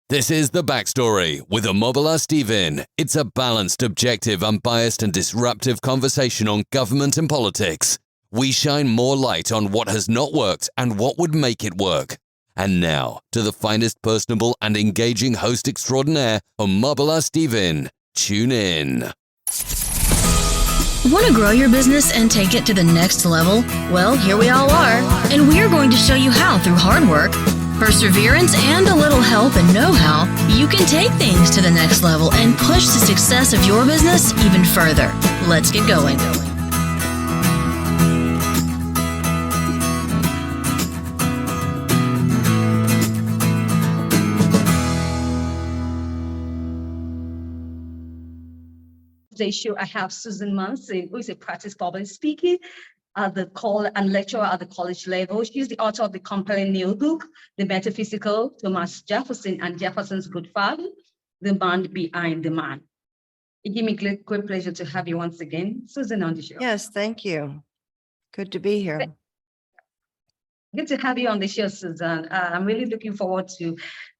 This is The Backstory with Omobola Stephen. It's a balanced, objective, unbiased and disruptive conversation on government and politics. We shine more light on what has not worked and what would make it work. And now, to the finest personable and engaging host extraordinaire, Omobola Stephen. Tune in. Want to grow your business and take it to the next level? Well, here we all are, and we're going to show you how through hard work, perseverance, and a little help and know-how, you can take things to the next level and push the success of your business even further. Let's get going. Today's show, I have Suzanne, who is a practiced public speaker at the college and lecturer at the college level. She's the author of the compelling new book, The Metaphysical Thomas Jefferson and Jefferson's Good Father, The Man Behind the Man. It gives me great pleasure to have you once again, Suzanne, on the show. Yes, thank you. Good to be here. Good to have you on the show, Suzanne. I'm really looking forward to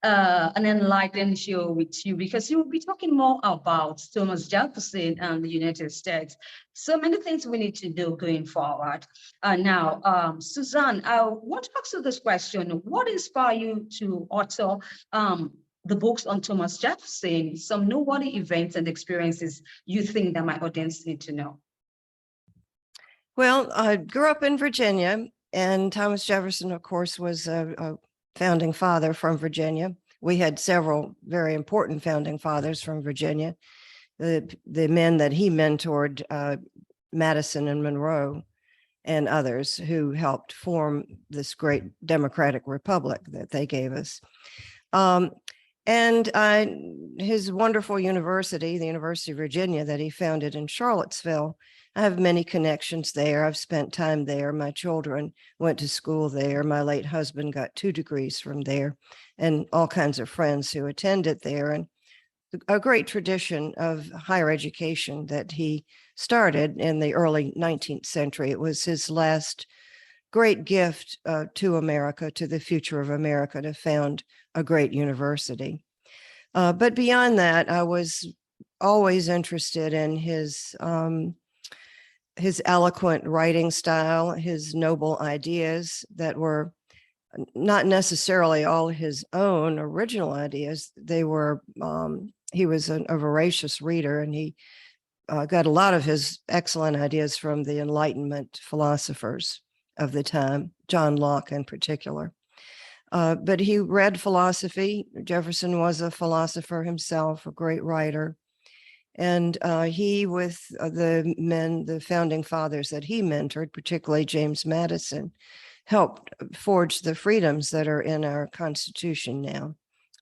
an enlightening show with you because you will be talking more about Thomas Jefferson and the United States. So many things we need to do going forward. Now, Suzanne, I want to ask you this question. What inspired you to author the books on Thomas Jefferson, some noteworthy events and experiences you think that my audience need to know? Well, I grew up in Virginia. And Thomas Jefferson, of course, was a founding father from Virginia. We had several very important founding fathers from Virginia. The men that he mentored, Madison and Monroe and others who helped form this great democratic republic that they gave us. His wonderful university, the University of Virginia that he founded in Charlottesville, I have many connections there. I've spent time there. My children went to school there. My late husband got 2 degrees from there, and all kinds of friends who attended there. And a great tradition of higher education that he started in the early 19th century. It was his last great gift to America, to the future of America, to found a great university. But beyond that, I was always interested in his eloquent writing style, his noble ideas that were not necessarily all his own original ideas. They were, he was a voracious reader, and he got a lot of his excellent ideas from the Enlightenment philosophers of the time, John Locke in particular. But he read philosophy. Jefferson was a philosopher himself, a great writer. And he, with the founding fathers that he mentored, particularly James Madison, helped forge the freedoms that are in our Constitution now,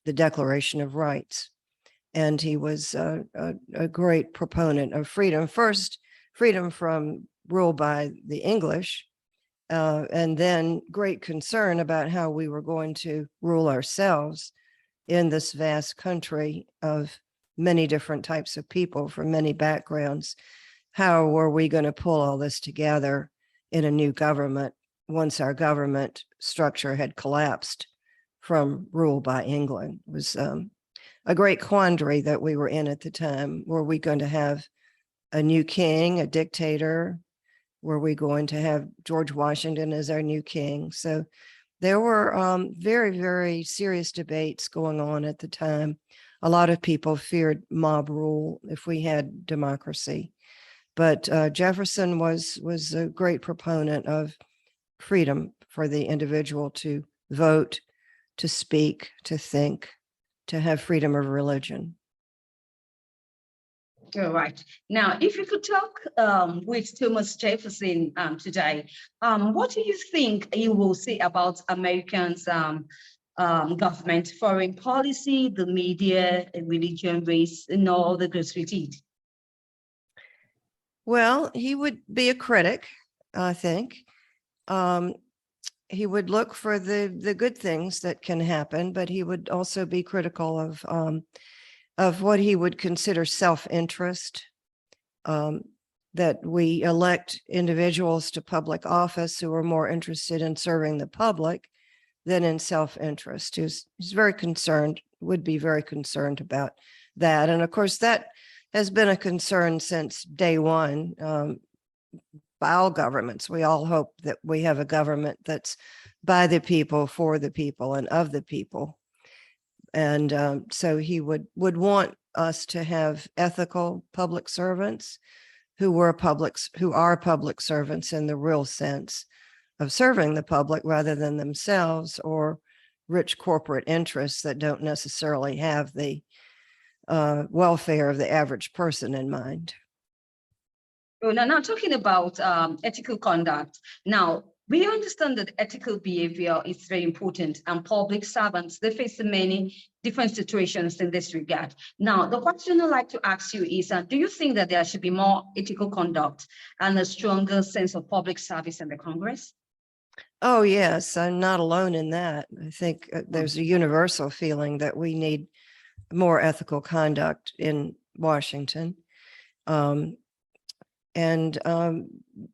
the Declaration of Rights. And he was a great proponent of freedom. First, freedom from rule by the English, and then great concern about how we were going to rule ourselves in this vast country of many different types of people from many backgrounds. How were we going to pull all this together in a new government once our government structure had collapsed from rule by England? It was a great quandary that we were in at the time. Were we going to have a new king, a dictator? Were we going to have George Washington as our new king? So there were very, very serious debates going on at the time. A lot of people feared mob rule if we had democracy. But Jefferson was a great proponent of freedom for the individual to vote, to speak, to think, to have freedom of religion. All right. Now, if you could talk with Thomas Jefferson today, what do you think he will say about Americans' government, foreign policy, the media, religion, race, and all the goods we eat? Well, he would be a critic, I think. He would look for the good things that can happen, but he would also be critical of what he would consider self-interest, that we elect individuals to public office who are more interested in serving the public than in self-interest. He's very concerned, would be very concerned about that. And of course, that has been a concern since day one by all governments. We all hope that we have a government that's by the people, for the people, and of the people. And so he would want us to have ethical public servants who are public servants in the real sense of serving the public rather than themselves or rich corporate interests that don't necessarily have the welfare of the average person in mind. Now talking about ethical conduct. Now, we understand that ethical behavior is very important, and public servants, they face many different situations in this regard. Now, the question I'd like to ask you is, do you think that there should be more ethical conduct and a stronger sense of public service in the Congress? Oh, yes, I'm not alone in that. I think there's a universal feeling that we need more ethical conduct in Washington.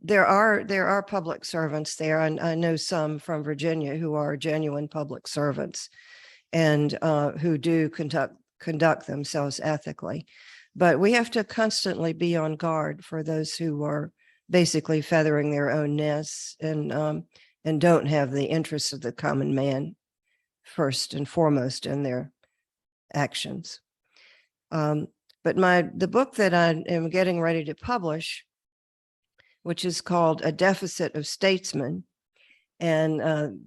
There are public servants there. I know some from Virginia who are genuine public servants and who do conduct themselves ethically. But we have to constantly be on guard for those who are basically feathering their own nests and don't have the interests of the common man first and foremost in their actions. But the book that I am getting ready to publish, which is called A Deficit of Statesmen, and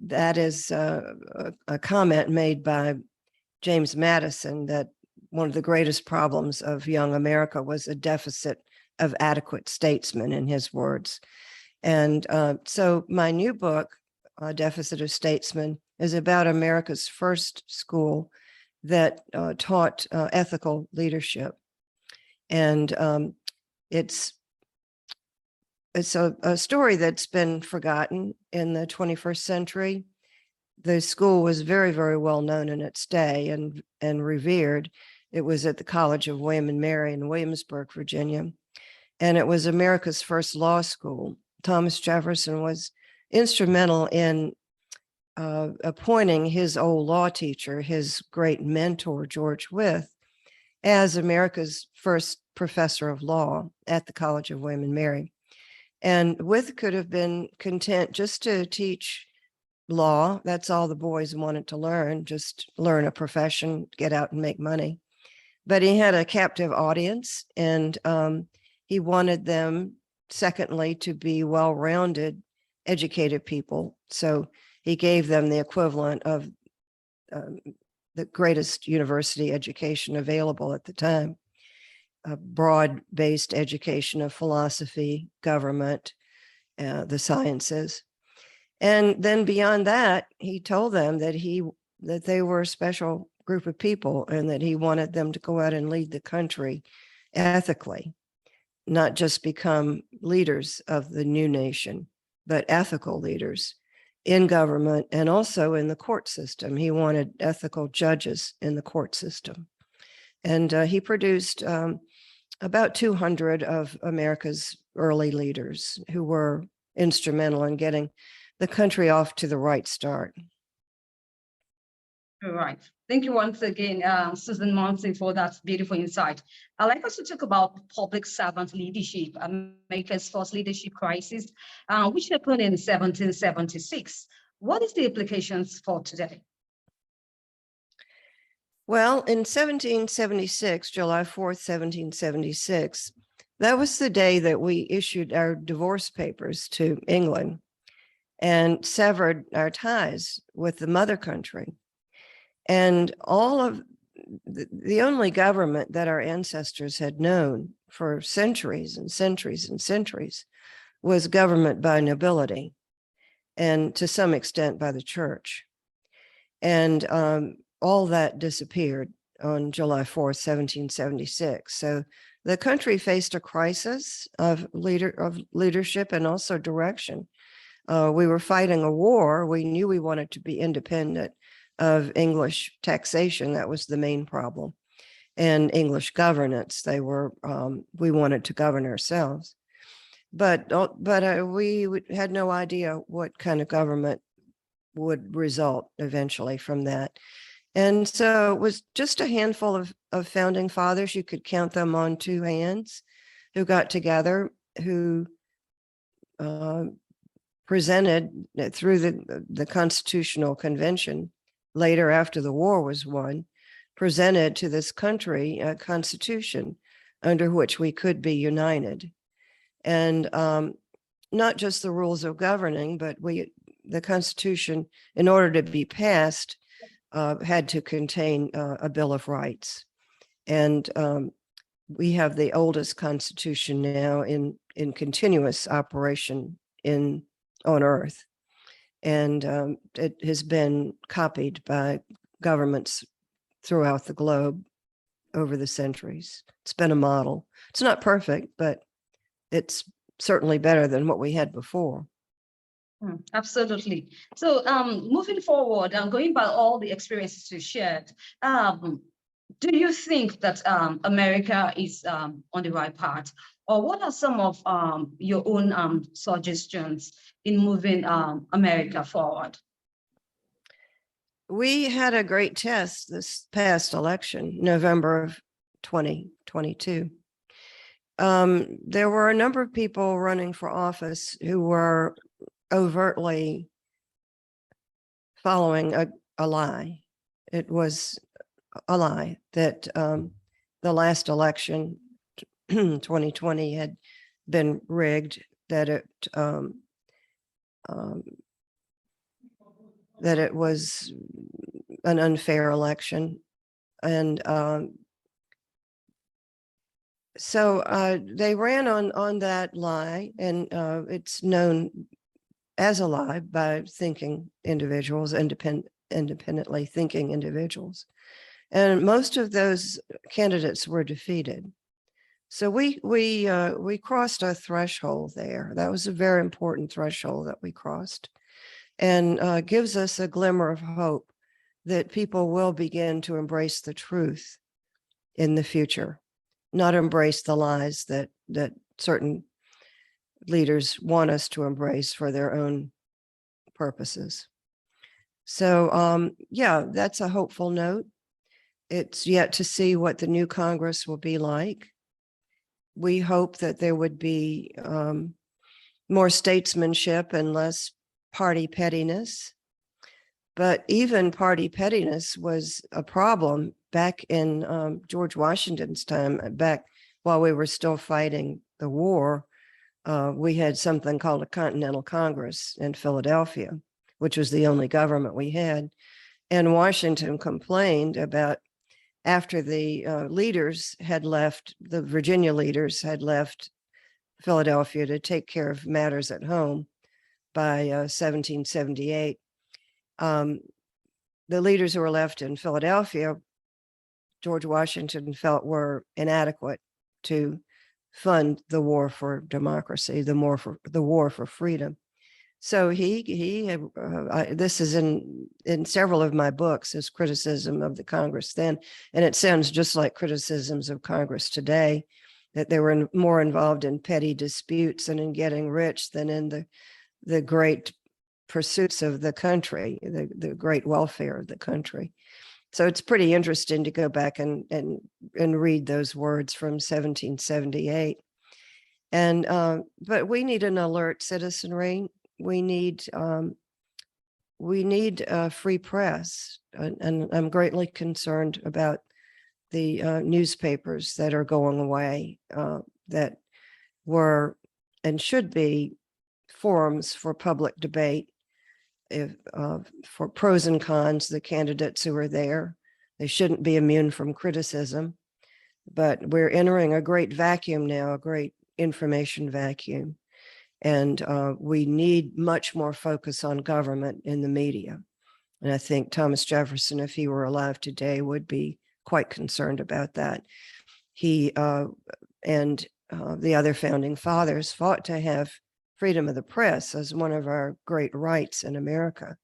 that is a comment made by James Madison that one of the greatest problems of young America was a deficit of adequate statesmen, in his words. And so my new book, A Deficit of Statesmen, is about America's first school that taught ethical leadership. And it's a story that's been forgotten in the 21st century. The school was very, very well known in its day and revered. It was at the College of William and Mary in Williamsburg, Virginia. And it was America's first law school. Thomas Jefferson was instrumental in appointing his old law teacher, his great mentor, George Wythe, as America's first professor of law at the College of William and Mary. And Wythe could have been content just to teach law. That's all the boys wanted to learn, just learn a profession, get out and make money. But he had a captive audience, and he wanted them, secondly, to be well-rounded, educated people. So he gave them the equivalent of the greatest university education available at the time, a broad-based education of philosophy, government, the sciences. And then beyond that, he told them that they were a special group of people and that he wanted them to go out and lead the country ethically, not just become leaders of the new nation, but ethical leaders in government and also in the court system. He wanted ethical judges in the court system. And he produced about 200 of America's early leaders who were instrumental in getting the country off to the right start. All right. Thank you once again, Susan Monson, for that beautiful insight. I'd like us to talk about public servant leadership, America's first leadership crisis, which happened in 1776. What is the implications for today? Well, in 1776, July 4th, 1776, that was the day that we issued our divorce papers to England and severed our ties with the mother country. And all of the only government that our ancestors had known for centuries and centuries and centuries was government by nobility and to some extent by the church. And all that disappeared on July 4th, 1776. So the country faced a crisis of leadership and also direction. We were fighting a war. We knew we wanted to be independent of English taxation. That was the main problem. And English governance. We wanted to govern ourselves. But we had no idea what kind of government would result eventually from that. And so it was just a handful of founding fathers. You could count them on two hands who got together, who presented through the Constitutional Convention later after the war was won, presented to this country a constitution under which we could be united. And not just the rules of governing, but the Constitution, in order to be passed, had to contain a Bill of Rights. And we have the oldest Constitution now in continuous operation on Earth. And it has been copied by governments throughout the globe over the centuries. It's been a model. It's not perfect, but it's certainly better than what we had before. Absolutely. So moving forward and going by all the experiences you shared, do you think that America is on the right path? Or what are some of your own suggestions in moving America forward? We had a great test this past election, November of 2022. There were a number of people running for office who were overtly following a lie. It was a lie that the last election, 2020, had been rigged, that it was an unfair election. And so they ran on that lie, and it's known as a lie by thinking individuals, independently thinking individuals. And most of those candidates were defeated. So we crossed a threshold there. That was a very important threshold that we crossed, and gives us a glimmer of hope that people will begin to embrace the truth in the future, not embrace the lies that certain leaders want us to embrace for their own purposes. So yeah, that's a hopeful note. It's yet to see what the new Congress will be like. We hope that there would be more statesmanship and less party pettiness. But even party pettiness was a problem back in George Washington's time, back while we were still fighting the war. We had something called a Continental Congress in Philadelphia, which was the only government we had. And Washington complained about, after the leaders had left, the Virginia leaders had left Philadelphia to take care of matters at home by 1778. The leaders who were left in Philadelphia, George Washington felt were inadequate to fund the war for democracy, the war for freedom. So he had, this is in several of my books, as criticism of the Congress then, and it sounds just like criticisms of Congress today, that they were more involved in petty disputes and in getting rich than in the great pursuits of the country, the great welfare of the country. So it's pretty interesting to go back and read those words from 1778. And but we need an alert citizenry. We need a free press, and I'm greatly concerned about the newspapers that are going away, that were and should be forums for public debate, for pros and cons, the candidates who are there. They shouldn't be immune from criticism, but we're entering a great vacuum now, a great information vacuum. And we need much more focus on government in the media. And I think Thomas Jefferson, if he were alive today, would be quite concerned about that. He and the other founding fathers fought to have freedom of the press as one of our great rights in America.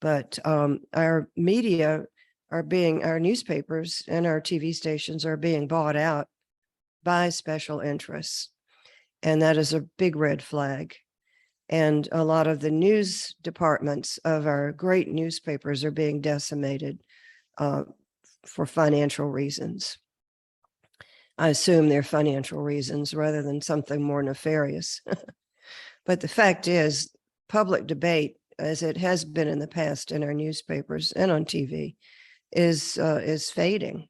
But our media our newspapers and our TV stations are being bought out by special interests. And that is a big red flag. And a lot of the news departments of our great newspapers are being decimated for financial reasons. I assume they're financial reasons rather than something more nefarious. But the fact is, public debate, as it has been in the past in our newspapers and on TV, is fading.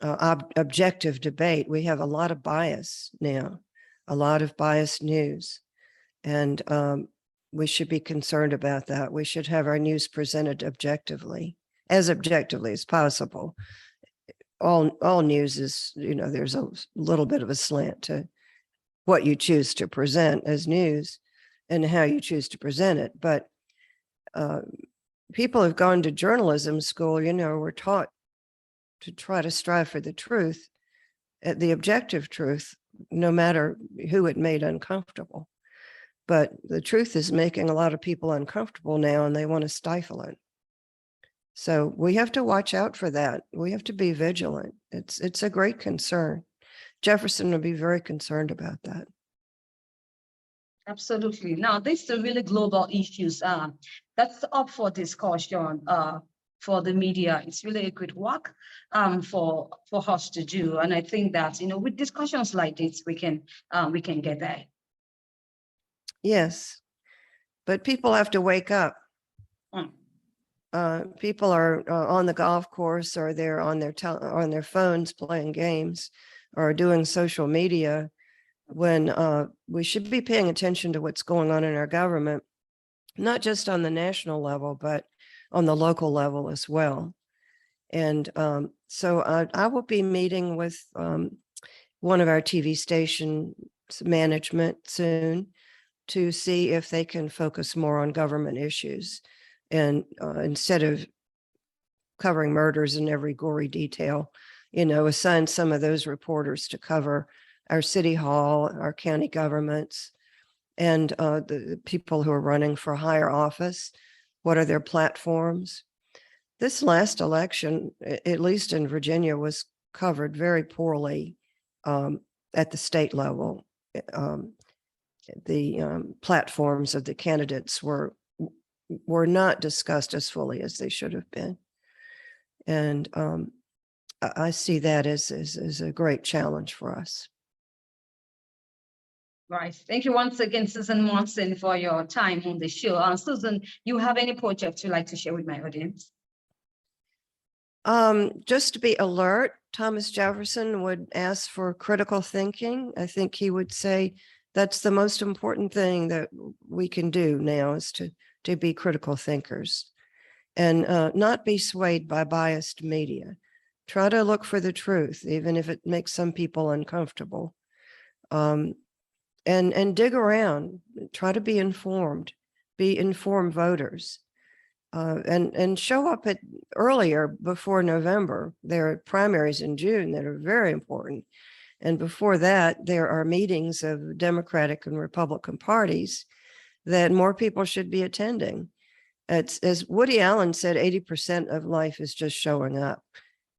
Objective debate. We have a lot of bias now, a lot of biased news. And we should be concerned about that. We should have our news presented objectively as possible. All news is, there's a little bit of a slant to what you choose to present as news and how you choose to present it. But people have gone to journalism school, were taught to try to strive for the truth, the objective truth, no matter who it made uncomfortable. But the truth is making a lot of people uncomfortable now, and they want to stifle it. So we have to watch out for that. We have to be vigilant. It's a great concern. Jefferson would be very concerned about that. Absolutely. Now, these are really global issues that's up for discussion for the media. It's really a good work for us to do. And I think that, with discussions like this, we can get there. Yes, but people have to wake up. People are on the golf course, or they're on their phones playing games or doing social media, when we should be paying attention to what's going on in our government, not just on the national level, but on the local level as well. And so I will be meeting with one of our TV station management soon to see if they can focus more on government issues, and instead of covering murders in every gory detail, assign some of those reporters to cover our city hall, our county governments, and the people who are running for higher office. What are their platforms? This last election, at least in Virginia, was covered very poorly at the state level. The platforms of the candidates were not discussed as fully as they should have been. And I see that as a great challenge for us. Right. Thank you once again, Susan Monson, for your time on the show. Susan, you have any projects you'd like to share with my audience? Just to be alert, Thomas Jefferson would ask for critical thinking. I think he would say that's the most important thing that we can do now, is to be critical thinkers and not be swayed by biased media. Try to look for the truth, even if it makes some people uncomfortable. And dig around, try to be informed voters, and show up earlier, before November. There are primaries in June that are very important. And before that, there are meetings of Democratic and Republican parties that more people should be attending. It's, as Woody Allen said, 80% of life is just showing up.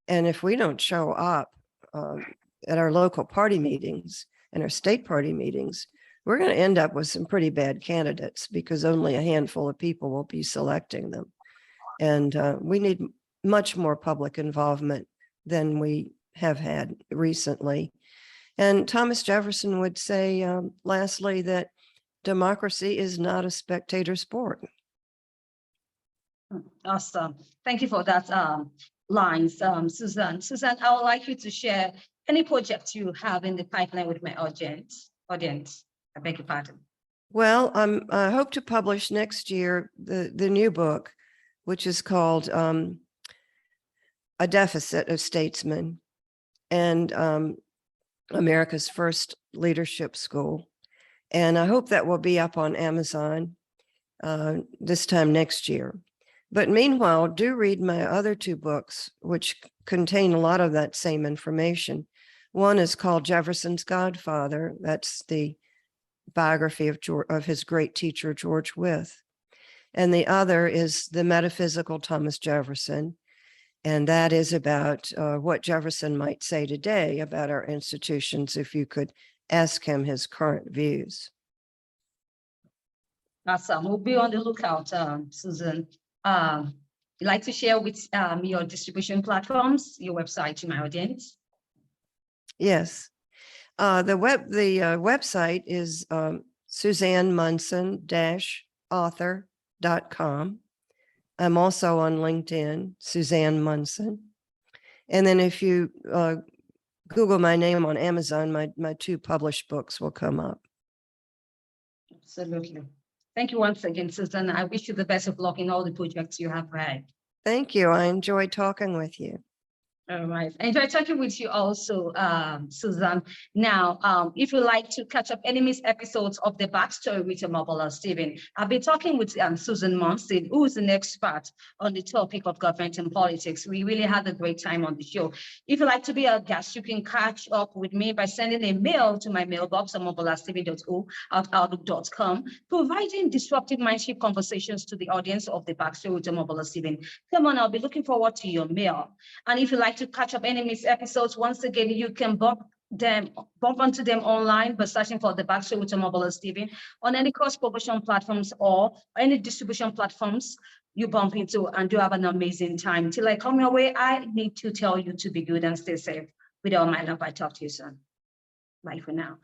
And if we don't show up at our local party meetings and our state party meetings, we're going to end up with some pretty bad candidates, because only a handful of people will be selecting them. And we need much more public involvement than we have had recently. And Thomas Jefferson would say, lastly, that democracy is not a spectator sport. Awesome. Thank you for that lines, Suzanne. Suzanne, I would like you to share any projects you have in the pipeline with my audience. I beg your pardon. Well, I hope to publish next year the new book, which is called A Deficit of Statesmen, and America's First Leadership School. And I hope that will be up on Amazon this time next year. But meanwhile, do read my other two books, which contain a lot of that same information. One is called Jefferson's Godfather. That's the biography of his great teacher, George Wythe. And the other is The Metaphysical Thomas Jefferson. And that is about what Jefferson might say today about our institutions if you could ask him his current views. Awesome. We'll be on the lookout, Susan. You'd like to share with your distribution platforms, your website to my audience? Yes. The website is SuzanneMunson-author.com. I'm also on LinkedIn, Suzanne Munson. And then if you Google my name on Amazon, my 2 published books will come up. Absolutely. Thank you once again, Susan. I wish you the best of luck in all the projects you have had. Thank you. I enjoyed talking with you. All right. I enjoy talking with you also, Suzanne. Now, if you like to catch up any missed episodes of the Backstory with Omobola Stephen, I've been talking with Susan Munson, who is an expert on the topic of government and politics. We really had a great time on the show. If you like to be a guest, you can catch up with me by sending a mail to my mailbox, omobolastephen.outlook.com, providing disruptive mindship conversations to the audience of the Backstory with Omobola Stephen. Come on, I'll be looking forward to your mail. And if you like to catch up any missed episodes, once again, you can bump onto them online by searching for the Backstory with Omobola Stephen on any cross promotion platforms or any distribution platforms you bump into, and do have an amazing time. Till I come your way, I need to tell you to be good and stay safe. With all my love, I talk to you soon. Bye for now.